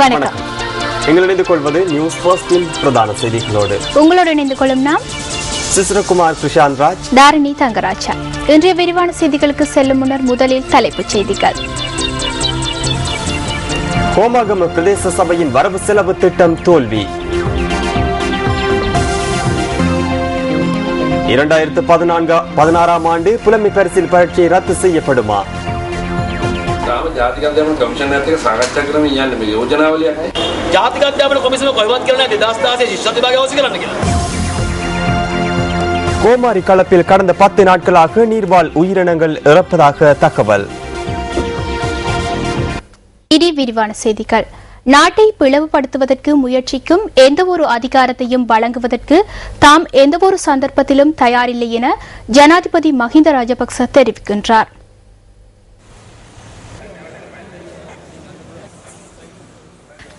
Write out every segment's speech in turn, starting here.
வணக்கம். இணைந்து கொள்வது நியூஸ் ஃபர்ஸ்டின் பிரதான செய்திகளோடு உங்களோடு இணைந்து கொள்ளும் நாம் சிஸ்ரகுமார் கிருஷாந்த் ராஜ், தாரிணி தங்கராஜா. இன்றைய விரிவான செய்திகளுக்கு செல்லும் முன்னர் முதலில் தலைப்புச் செய்திகள். கோமாகம பிரதேச சபையின் வரவு செலவு திட்டம் தோல்வி. 2016 ஆண்டு புலமை பரிசில் பரீட்சை ரத்து செய்யப்படுமா? கோமாரி களப்பில் கடந்த 10 நாட்களாக நீர்வாழ் உயிரினங்கள் இறப்பதாக தகவல். இனி விரிவான செய்திகள். நாட்டை பிளவுபடுத்துவதற்கு முயற்சிக்கும் எந்தவொரு அதிகாரத்தையும் வழங்குவதற்கு தாம் எந்தவொரு சந்தர்ப்பத்திலும் தயாரில்லை என ஜனாதிபதி மஹிந்த ராஜபக்ச தெரிவிக்கின்றார்.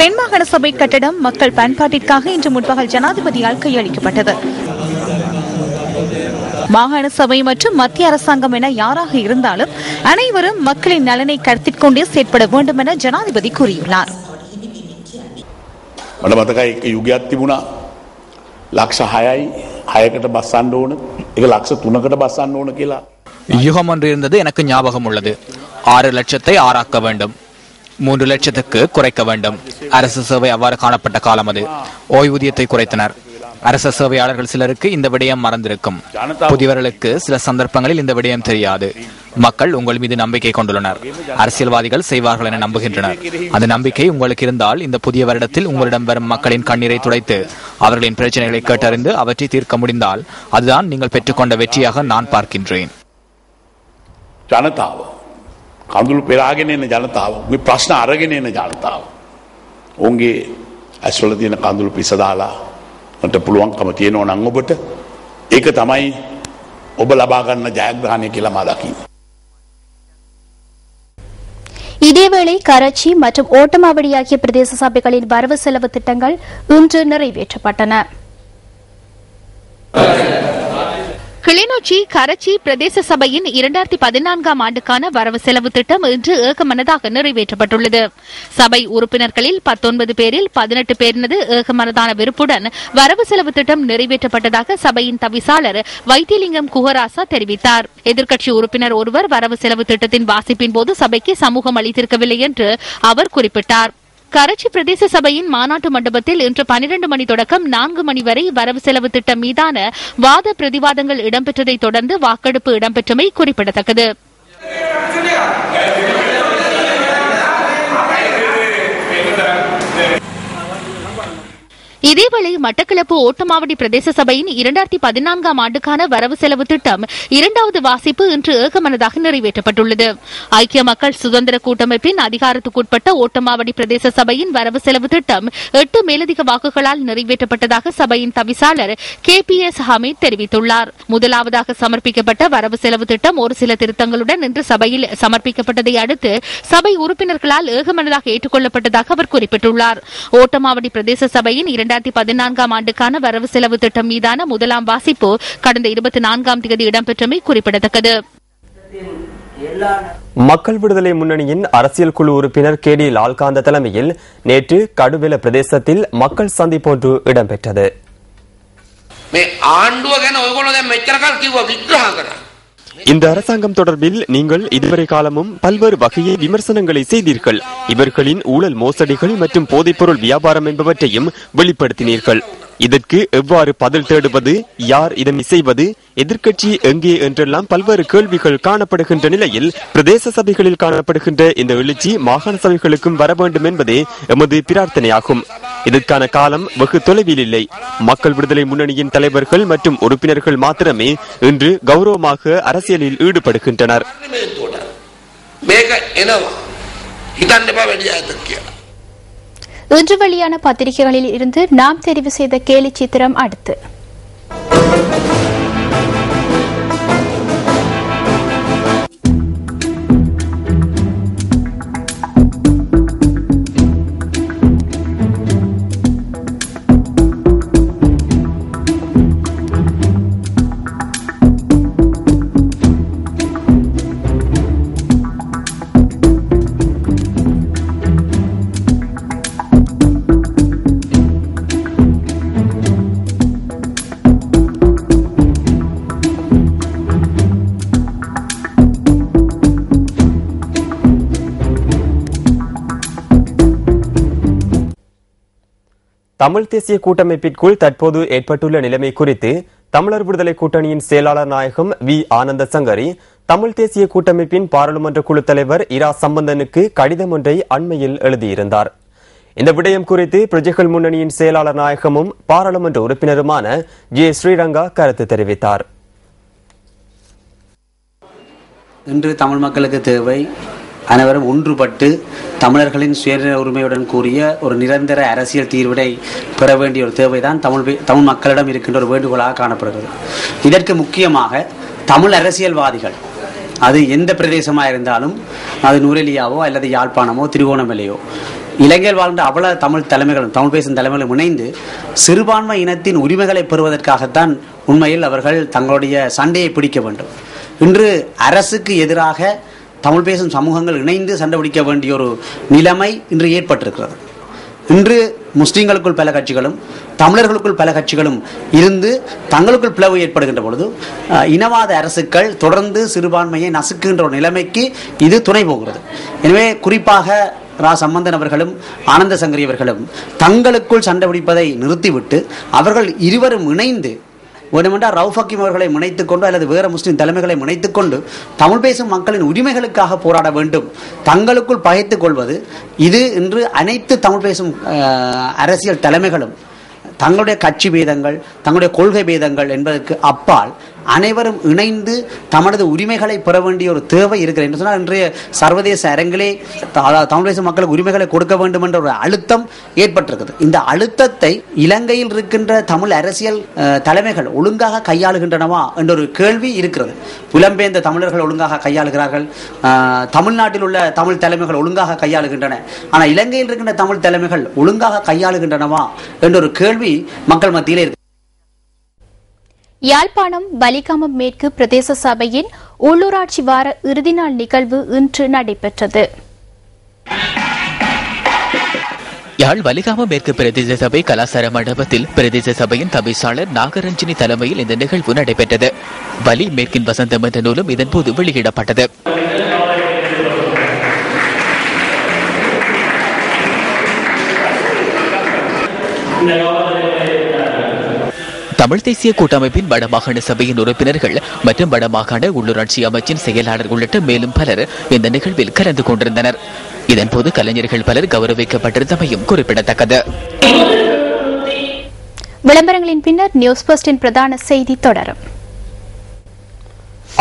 தென்மாகாண சபை கட்டடம் மக்கள் பயன்பாட்டிற்காக இன்று முற்பகல் ஜனாதிபதியால் கையளிக்கப்பட்டது. மாகாண சபை மற்றும் மத்திய அரசாங்கம் என யாராக இருந்தாலும் அனைவரும் மக்களின் நலனை கருத்தில் கொண்டே செயற்பட வேண்டும் என ஜனாதிபதி கூறியுள்ளார். யுගයක් තිබුණා ලක්ෂ 6කට බස්සන්න ඕන, ඒක ලක්ෂ 3කට බස්සන්න ඕන කියලා. யுகம் ஒன்று இருந்தது, எனக்கு ஞாபகம் உள்ளது. 6 லட்சத்தை 6 ஆக்க வேண்டும், 3 லட்சத்துக்கு குறைக்க வேண்டும். அரசு சேவை அவ்வாறு காணப்பட்ட காலம் அது. ஓய்வூதியத்தை குறைத்தனர். அரசு சேவையாளர்கள் சிலருக்கு இந்த விடயம் மறந்திருக்கும். புதியவர்களுக்கு சில சந்தர்ப்பங்களில் இந்த விடயம் தெரியாது. மக்கள் உங்கள் மீது நம்பிக்கை கொண்டுள்ளனர். அரசியல்வாதிகள் செய்வார்கள் என நம்புகின்றனர். அந்த நம்பிக்கை உங்களுக்கு இருந்தால் இந்த புதிய வருடத்தில் உங்களிடம் வரும் மக்களின் கண்ணீரை துடைத்து அவர்களின் பிரச்சனைகளை கேட்டறிந்து அவற்றை தீர்க்க முடிந்தால் அதுதான் நீங்கள் பெற்றுக்கொண்ட வெற்றியாக நான் பார்க்கின்றேன். ජනතාව කඳුළු පෙරාගෙන එන ජනතාව, මේ ප්‍රශ්න අරගෙන එන ජනතාව, ඔවුන්ගේ ඇස්වල තියෙන කඳුළු පිස දාලා මට පුළුවන්කම තියෙනවා නම් ඔබට ඒක තමයි ඔබ ලබා ගන්න ජයග්‍රහණය කියලා මා දකින්නේ. இதேவேளை கராச்சி மற்றும் ஓட்டமாவடி ஆகிய பிரதேச சபைகளின் வரவு செலவு திட்டங்கள் இன்று நிறைவேற்றப்பட்டன. கிளிநொச்சி கராச்சி பிரதேச சபையின் 2014 ஆண்டுக்கான வரவு செலவு திட்டம் இன்று ஏகமனதாக நிறைவேற்றப்பட்டுள்ளது. சபை உறுப்பினர்களில் 19 பேரில் 18 பேரினது ஏகமனதான விருப்புடன் வரவு செலவு திட்டம் நிறைவேற்றப்பட்டதாக சபையின் தவிசாளர் வைத்திலிங்கம் குஹராசா தெரிவித்தார். எதிர்க்கட்சி உறுப்பினர் ஒருவர் வரவு செலவு திட்டத்தின் வாசிப்பின் போது சபைக்கு சமூகம் அளித்திருக்கவில்லை என்று அவர் குறிப்பிட்டார். கராச்சி பிரதேச சபையின் மாநாட்டு மண்டபத்தில் இன்று 12 மணி தொடக்கம் 4 மணி வரை வரவு செலவு திட்டம் மீதான வாத பிரதிவாதங்கள் இடம்பெற்றதை தொடர்ந்து வாக்கெடுப்பு இடம்பெற்றமை குறிப்பிடத்தக்கது. இதேவேளை மட்டக்களப்பு ஓட்டமாவடி பிரதேச சபையின் 2014 ஆண்டுக்கான வரவு செலவு திட்டம் 2வது வாசிப்பு இன்று ஏகமனதாக நிறைவேற்றப்பட்டுள்ளது. ஐக்கிய மக்கள் சுதந்திர கூட்டமைப்பின் அதிகாரத்துக்குட்பட்ட ஓட்டமாவடி பிரதேச சபையின் வரவு செலவு திட்டம் 8 மேலதிக வாக்குகளால் நிறைவேற்றப்பட்டதாக சபையின் தவிசாளர் KPS ஹமீத் தெரிவித்துள்ளார். முதலாவதாக சமர்ப்பிக்கப்பட்ட வரவு செலவு திட்டம் ஒரு சில திருத்தங்களுடன் இன்று சபையில் சமர்ப்பிக்கப்பட்டதை அடுத்து சபை உறுப்பினர்களால் ஏகமனதாக ஏற்றுக்கொள்ளப்பட்டதாக அவர் குறிப்பிட்டுள்ளார். ஓட்டமாவடி பிரதேச சபையின் 2014 ஆண்டுக்கான வரவு செலவு திட்டம் மீதான முதலாம் வாசிப்பு கடந்த 24ஆம் தேதி இடம்பெற்றமை குறிப்பிடத்தக்கது. மக்கள் விடுதலை முன்னணியின் அரசியல் குழு உறுப்பினர் KD லால்காந்த தலைமையில் நேற்று கடுவெல பிரதேசத்தில் மக்கள் சந்திப்பு ஒன்று இடம்பெற்றது. இந்த அரசாங்கம் தொடர்பில் நீங்கள் இதுவரை காலமும் பல்வேறு வகையை விமர்சனங்களை செய்தீர்கள். இவர்களின் ஊழல், மோசடிகள் மற்றும் போதைப்பொருள் வியாபாரம் என்பவற்றையும் வெளிப்படுத்தினீர்கள். இதற்கு எவ்வாறு பதில் தேடுவது, யார் இதனை செய்வது, எதிர்க்கட்சி எங்கே என்றெல்லாம் பல்வேறு கேள்விகள் காணப்படுகின்ற நிலையில் பிரதேச சபைகளில் காணப்படுகின்ற இந்த எழுச்சி மாகாண சபைகளுக்கும் வர வேண்டும் என்பதே எமது பிரார்த்தனையாகும். இதற்கான காலம் வெகு தொலைவில் இல்லை. மக்கள் விடுதலை முன்னணியின் தலைவர்கள் மற்றும் உறுப்பினர்கள் மாத்திரமே இன்று கௌரவமாக அரசியலில் ஈடுபடுகின்றனர். இன்று வெளியான பத்திரிகைகளில் இருந்து நாம் தெரிவு செய்த கேலி சித்திரம் அடுத்து. தமிழ் தேசிய கூட்டமைப்பிற்குள் தற்போது ஏற்பட்டுள்ள நிலைமை குறித்து தமிழர் விடுதலை கூட்டணியின் செயலாளர் நாயகம் வி ஆனந்த சங்கரி தமிழ் தேசிய கூட்டமைப்பின் பாராளுமன்ற குழு தலைவர் இரா சம்பந்தனுக்கு கடிதம் ஒன்றை அண்மையில் எழுதியிருந்தார். இந்த விடயம் குறித்து பிரஜைகள் முன்னணியின் செயலாளர் நாயகமும் பாராளுமன்ற உறுப்பினருமான ஜே ஸ்ரீரங்கா கருத்து தெரிவித்தார். இன்று தமிழ் மக்களுக்கு தேவை அனைவரும் ஒன்றுபட்டு தமிழர்களின் சுய உரிமையுடன் கூடிய ஒரு நிரந்தர அரசியல் தீர்வினை பெற வேண்டிய ஒரு தேவைதான் தமிழ் மக்களிடம் இருக்கின்ற ஒரு வேண்டுகோளாக காணப்படுகிறது. இதற்கு முக்கியமாக தமிழ் அரசியல்வாதிகள், அது எந்த பிரதேசமாக இருந்தாலும், அது நுரெலியாவோ அல்லது யாழ்ப்பாணமோ திருகோணமலையோ, இலங்கையில் வாழ்ந்த அவ்வளவு தமிழ் தலைமைகளும் தமிழ் பேசும் தலைமைகளும் இணைந்து சிறுபான்மை இனத்தின் உரிமைகளை பெறுவதற்காகத்தான் உண்மையில் அவர்கள் தங்களுடைய சண்டையை பிடிக்க வேண்டும். இன்று அரசுக்கு எதிராக தமிழ் பேசும் சமூகங்கள் இணைந்து சண்டை பிடிக்க வேண்டிய ஒரு நிலைமை இன்று ஏற்பட்டிருக்கிறது. இன்று முஸ்லீம்களுக்குள் பல கட்சிகளும் தமிழர்களுக்குள் பல கட்சிகளும் இருந்து தங்களுக்குள் பிளவு ஏற்படுகின்ற பொழுது இனவாத அரசுகள் தொடர்ந்து சிறுபான்மையை நசுக்குகின்ற ஒரு நிலைமைக்கு இது துணை போகிறது. எனவே குறிப்பாக ரா சம்பந்தன் அவர்களும் ஆனந்த சங்கரி அவர்களும் தங்களுக்குள் சண்டை பிடிப்பதை நிறுத்திவிட்டு அவர்கள் இருவரும் இணைந்து வேண்டுமென்றால் ரவுஃப் ஹக்கீம் அவர்களை முனைத்துக் கொண்டு அல்லது வேறு முஸ்லிம் தலைமைகளை முனைத்துக் கொண்டு தமிழ் பேசும் மக்களின் உரிமைகளுக்காக போராட வேண்டும். தங்களுக்குள் பகைத்துக் கொள்வது இது இன்று அனைத்து தமிழ் பேசும் அரசியல் தலைமைகளும் தங்களுடைய கட்சி பேதங்கள், தங்களுடைய கொள்கை பேதங்கள் என்பதற்கு அப்பால் அனைவரும் இணைந்து தமது உரிமைகளை பெற வேண்டிய ஒரு தேவை இருக்கிறது என்று சொன்னால் இன்றைய சர்வதேச அரங்கிலே தமிழ் தேச மக்களுக்கு உரிமைகளை கொடுக்க வேண்டும் என்ற ஒரு அழுத்தம் ஏற்பட்டிருக்கிறது. இந்த அழுத்தத்தை இலங்கையில் இருக்கின்ற தமிழ் அரசியல் தலைமைகள் ஒழுங்காக கையாளுகின்றனவா என்ற ஒரு கேள்வி இருக்கிறது. புலம்பெயர்ந்த தமிழர்கள் ஒழுங்காக கையாளுகிறார்கள், தமிழ்நாட்டில் உள்ள தமிழ் தலைமைகள் ஒழுங்காக கையாளுகின்றன. ஆனால் இலங்கையில் இருக்கின்ற தமிழ் தலைமைகள் ஒழுங்காக கையாளுகின்றனவா என்ற ஒரு கேள்வி மக்கள் மத்தியிலே இருக்கு. யாழ்ப்பாணம் வலிகாமம் மேற்கு பிரதேச சபையின் உள்ளூராட்சி வார இறுதி நாள் நிகழ்வு இன்று நடைபெற்றது. யாழ் வலிகாமம் மேற்கு பிரதேச சபை கலாசார மண்டபத்தில் பிரதேச சபையின் தவிசாளர் நாகரஞ்சினி தலைமையில் இந்த நிகழ்வு நடைபெற்றது. வலி மேற்கின் வசந்தம் என்ற நூலும் இதன்போது வெளியிடப்பட்டது. தமிழ் தேசிய கூட்டமைப்பின் வடமாகாண சபையின் உறுப்பினர்கள் மற்றும் வடமாகாண உள்ளூராட்சி அமைச்சின் செயலாளர் உள்ளிட்ட மேலும் பலர் இந்த நிகழ்வில் கலந்து கொண்டிருந்தனர். இதன்போது கலைஞர்கள் பலர் கௌரவிக்கப்பட்டிருந்தமையும் குறிப்பிடத்தக்கது. விளம்பரங்களின் பின்னர் நியூஸ் போஸ்டின் பிரதான செய்தி தொடரும்.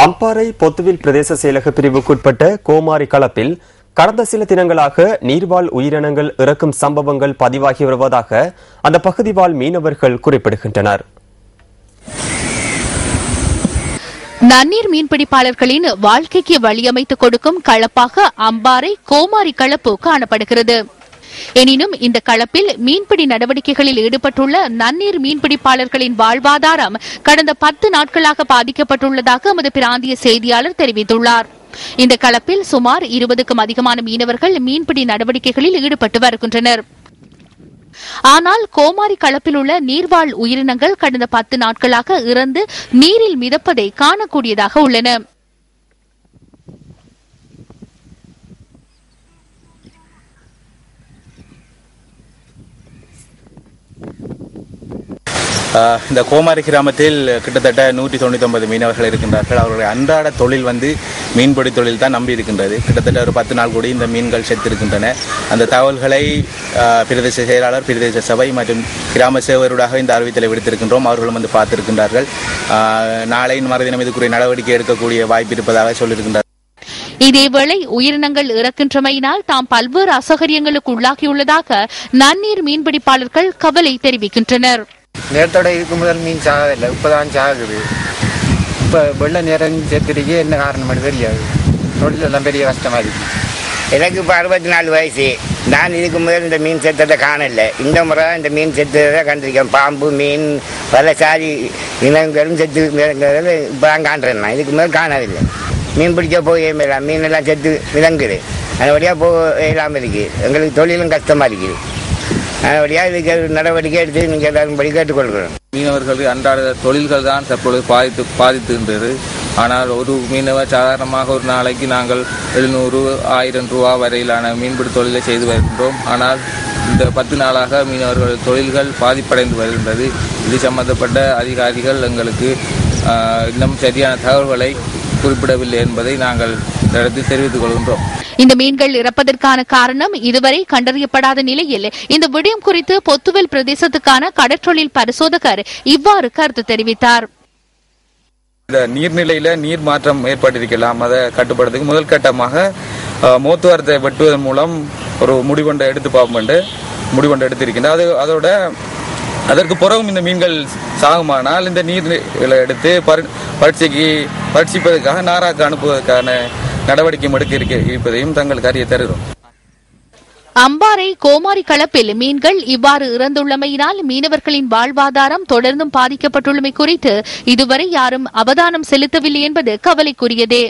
அம்பாறை பொத்துவில் பிரதேச செயலக பிரிவுக்குட்பட்ட கோமாரி களப்பில் கடந்த சில தினங்களாக நீர்வாழ் உயிரினங்கள் இறக்கும் சம்பவங்கள் பதிவாகி வருவதாக அந்த பகுதி வாழ் மீனவர்கள் குறிப்பிடுகின்றனர். நன்னீர் மீன்பிடிப்பாளர்களின் வாழ்க்கைக்கு வழியமைத்துக் கொடுக்கும் களப்பாக அம்பாறை கோமாரி களப்பு காணப்படுகிறது. எனினும் இந்த களப்பில் மீன்பிடி நடவடிக்கைகளில் ஈடுபட்டுள்ள நன்னீர் மீன்பிடிப்பாளர்களின் வாழ்வாதாரம் கடந்த 10 நாட்களாக பாதிக்கப்பட்டுள்ளதாக எமது பிராந்திய செய்தியாளர் தெரிவித்துள்ளார். இந்த களப்பில் சுமார் 20க்கும் அதிகமான மீனவர்கள் மீன்பிடி நடவடிக்கைகளில் ஈடுபட்டு வருகின்றனர். ஆனால் கோமாரி களப்பில் உள்ள நீர்வாழ் உயிரினங்கள் கடந்த 10 நாட்களாக இறந்து நீரில் மிதப்பதை காணக்கூடியதாக உள்ளன. இந்த கோமாரி கிராமத்தில் கிட்டத்தட்ட 199 மீனவர்கள் இருக்கின்றார்கள். அவர்களுடைய அன்றாட தொழில் மீன்பிடி தொழில் தான் நம்பி இருக்கின்றது. கிட்டத்தட்ட ஒரு 10 நாள் கூடி இந்த மீன்கள் செத்திருக்கின்றன. அந்த தகவல்களை பிரதேச செயலாளர், பிரதேச சபை மற்றும் கிராம சேவருடாக இந்த அறிவித்தலை விடுத்திருக்கின்றோம். அவர்களும் பார்த்திருக்கின்றார்கள். நாளை மறுதினம் இதுக்குரிய நடவடிக்கை எடுக்கக்கூடிய வாய்ப்பு இருப்பதாக சொல்லியிருக்கின்றார். இதேவேளை உயிரினங்கள் இறக்கின்றமையினால் தாம் பல்வேறு அசௌகரியங்களுக்கு உள்ளாகியுள்ளதாக நன்னீர் மீன்பிடிப்பாளர்கள் கவலை தெரிவிக்கின்றனர். நேரத்தோட இருக்கும் முதல் மீன் சாகதில்லை, இப்போதான் சாகுது. இப்போ வெள்ள நேரம் சேர்த்துருக்கே என்ன காரணம் தெரியாது. தொழிலெல்லாம் பெரிய கஷ்டமாக இருக்கு. எனக்கு இப்போ 64 வயசு. நான் இதுக்கு முதல் இந்த மீன் செத்ததை காணலை. இந்த முறை தான் இந்த மீன் செத்ததை கண்டிருக்கேன். பாம்பு, மீன், பல சாதி இனங்களும் செத்து இப்போ தான் காண்றேன். நான் இதுக்கு முதல் காணவில்லை. மீன் பிடிக்க போய் மீன் எல்லாம் செத்து விளங்குது. அதபடியாக போக இல்லாமல் இருக்குது. எங்களுக்கு தொழிலும் கஷ்டமாக இருக்குது. அதபடியாக இதுக்கு நடவடிக்கை எடுத்து நீங்கள் எல்லாரும் படி கேட்டுக்கொள்கிறோம். மீனவர்களுக்கு அன்றாட தொழில்கள் தான் தற்பொழுது பாதித்துகின்றது. ஆனால் ஒரு மீனவர் சாதாரணமாக ஒரு நாளைக்கு நாங்கள் 700-1000 ரூபா வரையிலான மீன்பிடி தொழிலை செய்து வருகின்றோம். ஆனால் இந்த 10 நாளாக மீனவர்கள் தொழில்கள் பாதிப்படைந்து வருகின்றது. இது சம்பந்தப்பட்ட அதிகாரிகள் எங்களுக்கு இன்னும் சரியான தகவல்களை குறிப்பிடவில்லை என்பதை நாங்கள் இந்த இடத்தில் தெரிவித்துக் கொள்கின்றோம். இந்த மீன்கள் இறப்பதற்கான காரணம் இதுவரை கண்டறியப்படாத நிலையில் இந்த விடயம் குறித்து பொத்துவில் பிரதேசத்துக்கான கடற்றொழில் பரிசோதகர் இவ்வாறு கருத்து தெரிவித்தார். இந்த நீர்நிலையில நீர் மாற்றம் ஏற்பட்டிருக்கலாம். அதை கட்டுப்படுத்துக்கு முதல் கட்டமாக மோத்துவாரத்தை வெட்டுவதன் மூலம் ஒரு முடிவொன்றை எடுத்து பார்ப்போம் முடிவொன்றை எடுத்திருக்கின்றது. அதோட அதற்கு பிறகும் இந்த மீன்கள் சாகுமானால் இந்த நீர்களை எடுத்து பரீட்சிப்பதற்காக நாராக்கு அனுப்புவதற்கான நடவடிக்கை எடுக்க இருப்பதையும் தங்களுக்கு அறிய தருகிறோம். அம்பாறை கோமாரி களப்பில் மீன்கள் இவ்வாறு இறந்துள்ளமையினால் மீனவர்களின் வாழ்வாதாரம் தொடர்ந்தும் பாதிக்கப்பட்டுள்ளமை குறித்து இதுவரை யாரும் அவதானம் செலுத்தவில்லை என்பது கவலைக்குரியதே.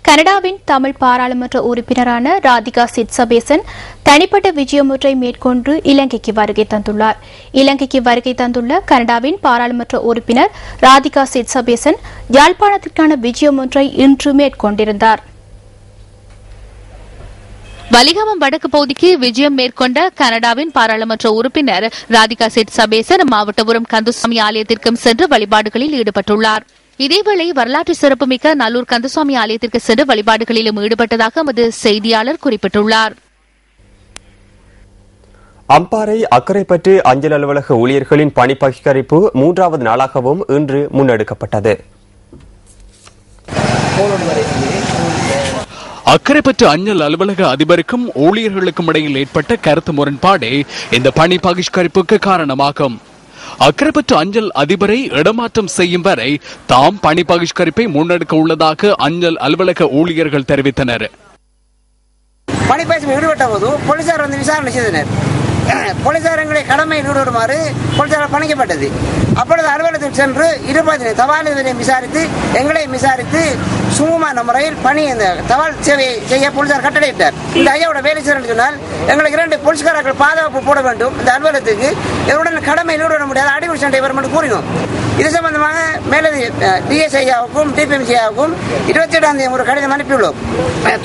கனடாவின் தமிழ் பாராளுமன்ற உறுப்பினரான ராதிகா சிட்சபேசன் தனிப்பட்ட விஜயம் ஒன்றை மேற்கொண்டு இலங்கைக்கு வருகை தந்துள்ளார். இலங்கைக்கு வருகை தந்துள்ள கனடாவின் பாராளுமன்ற உறுப்பினர் ராதிகா சிட்சபேசன் யாழ்ப்பாணத்திற்கான விஜயம் ஒன்றை இன்று மேற்கொண்டிருந்தார். வலிகாமம் வடக்கு பகுதிக்கு விஜயம் மேற்கொண்ட கனடாவின் பாராளுமன்ற உறுப்பினர் ராதிகா சிட்சபேசன் மாவட்டபுரம் கந்தசுவாமி ஆலயத்திற்கும் சென்று வழிபாடுகளில் ஈடுபட்டுள்ளார். இதேவேளை வரலாற்று சிறப்புமிக்க நல்லூர் கந்தசுவாமி ஆலயத்திற்கு சென்று வழிபாடுகளிலும் ஈடுபட்டதாக எமது செய்தியாளர் குறிப்பிட்டுள்ளார். அம்பாறை அக்கரைப்பற்று அஞ்சல் அலுவலக ஊழியர்களின் பணி பகிஷ்கரிப்பு 3வது நாளாகவும் இன்று முன்னெடுக்கப்பட்டது. அக்கரைப்பற்று அஞ்சல் அலுவலக அதிபருக்கும் ஊழியர்களுக்கும் இடையில் ஏற்பட்ட கருத்து முரண்பாடே இந்த பணி பகிஷ்கரிப்புக்கு காரணமாகும். அக்கரைப்பற்று அஞ்சல் அதிபரை இடமாற்றம் செய்யும் வரை தாம் பணி பகிஷ்கரிப்பை முன்னெடுக்க உள்ளதாக அஞ்சல் அலுவலக ஊழியர்கள் தெரிவித்தனர். பணி பகிஷ்கரிப்பில் ஈடுபட்ட போது போலீசார் வந்து விசாரணை செய்தனர். போலீசார் எங்களை கடமையில் ஈடுபடுமாறு போலீசார் பணிக்கப்பட்டது. அப்பொழுது அலுவலகத்தில் சென்று இருபதினை தபால் விசாரித்து எங்களை விசாரித்து சுமூகமான முறையில் பணி இந்த தபால் சேவையை செய்ய போலீசார் கட்டளையிட்டார். இந்த ஐயாவோட வேலை செய்யணும்னு சொன்னால் எங்களுக்கு 2 போலீஸ்காரர்கள் பாதுகாப்பு போட வேண்டும். இந்த அலுவலகத்துக்கு இவருடன் கடமையில் ஈடுபட முடியாத அடிப்படை சண்டை வரும் என்று கூறினோம். இது சம்பந்தமாக மேலதி டிஎஸ்ஐயாவுக்கும் டிபிஎம்சியாவுக்கும் 28ஆம் தேதி ஒரு கடிதம் அனுப்பியுள்ளோம்.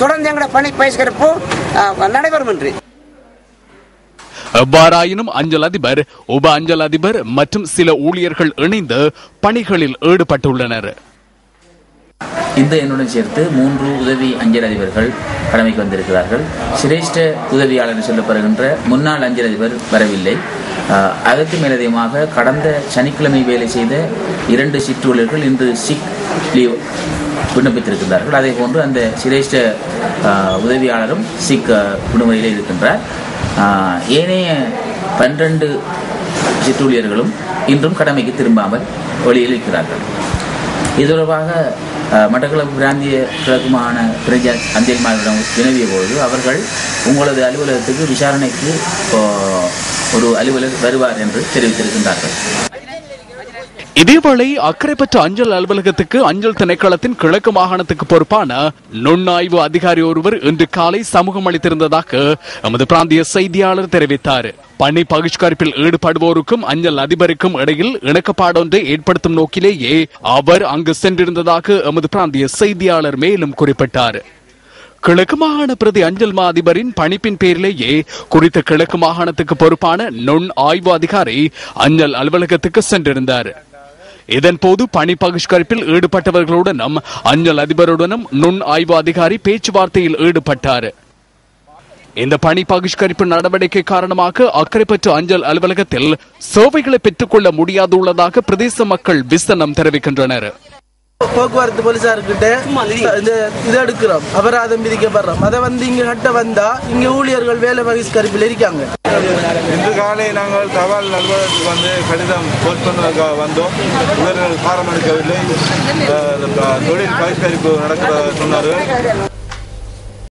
தொடர்ந்து எங்களோட பணி பகிஷ்கரிப்பு நடைபெறும் என்று. எவ்வாறாயினும் அஞ்சல் அதிபர், உப அஞ்சல் அதிபர் மற்றும் சில ஊழியர்கள் இணைந்து பணிகளில் ஈடுபட்டுள்ளனர். இந்த எண்ணுடன் சேர்த்து 3 உதவி அஞ்சல் அதிபர்கள் கடமைக்கு வந்திருக்கிறார்கள். சிரேஷ்ட உதவியாளர் சொல்லப்படுகின்ற முன்னாள் அஞ்சல் அதிபர் வரவில்லை. அதற்கு மேலதிகமாக கடந்த சனிக்கிழமை வேலை செய்த 2 சிற்றூழியர்கள் இன்று சிக் லீவ் விண்ணப்பித்திருக்கிறார்கள். அதே போன்று அந்த சிரேஷ்ட உதவியாளரும் சிக் விடுமுறையில் இருக்கின்றார். ஏனைய 12 சிற்றூழியர்களும் இன்றும் கடமைக்கு திரும்பாமல் வெளியில் இருக்கிறார்கள். இது தொடர்பாக மட்டக்களப்பு பிராந்திய கிழக்கு மாகாண பிரஜா அஞ்சல் மாவட்டம் வினவிய பொழுது அவர்கள் உங்களது அலுவலகத்துக்கு விசாரணைக்கு ஒரு அலுவலர் வருவார் என்று தெரிவித்திருக்கின்றார்கள். இதேவேளை அக்கரைப்பற்று அஞ்சல் அலுவலகத்துக்கு அஞ்சல் திணைக்களத்தின் கிழக்கு மாகாணத்துக்கு பொறுப்பான நுண்ணாய்வு அதிகாரி ஒருவர் இன்று காலை சமூகம் அளித்திருந்ததாக எமது பிராந்திய செய்தியாளர் தெரிவித்தார். பணி பகிஷ்கரிப்பில் ஈடுபடுவோருக்கும் அஞ்சல் அதிபருக்கும் இடையில் இணக்கப்பாடொன்றை ஏற்படுத்தும் நோக்கிலேயே அவர் அங்கு சென்றிருந்ததாக எமது பிராந்திய செய்தியாளர் மேலும் குறிப்பிட்டார். கிழக்கு மாகாண பிரதி அஞ்சல் மா அதிபரின் பணிப்பின் பேரிலேயே குறித்த கிழக்கு மாகாணத்துக்கு பொறுப்பான நுண் ஆய்வு அதிகாரி அஞ்சல் அலுவலகத்துக்கு சென்றிருந்தார். இதன்போது பணி பகிஷ்கரிப்பில் ஈடுபட்டவர்களுடனும் அஞ்சல் அதிபருடனும் நுண் ஆய்வு அதிகாரி பேச்சுவார்த்தையில் ஈடுபட்டார். இந்த பணி பகிஷ்கரிப்பு நடவடிக்கை காரணமாக அக்கரைப்பற்று அஞ்சல் அலுவலகத்தில் சேவைகளை பெற்றுக்கொள்ள முடியாதுள்ளதாக பிரதேச மக்கள் விசனம் தெரிவிக்கின்றனர். போக்குவரத்து போலீசார்கிட்ட இதை எடுக்கிறோம், அபராதம் விதிக்கப்படுறோம். அதை இங்க கட்ட வந்தா இங்க ஊழியர்கள் வேலை பகிஷ்கரிப்பில் இருக்காங்க. இன்று காலை நாங்கள் தபால் அலுவலகத்துக்கு கடிதம் போஸ்ட் பண்ணுவதற்காக வந்தோம். இவர்கள் பாரம் எடுக்கவில்லை, தொழில் பகிஷ்கரிப்பு நடக்க சொன்னார்கள்.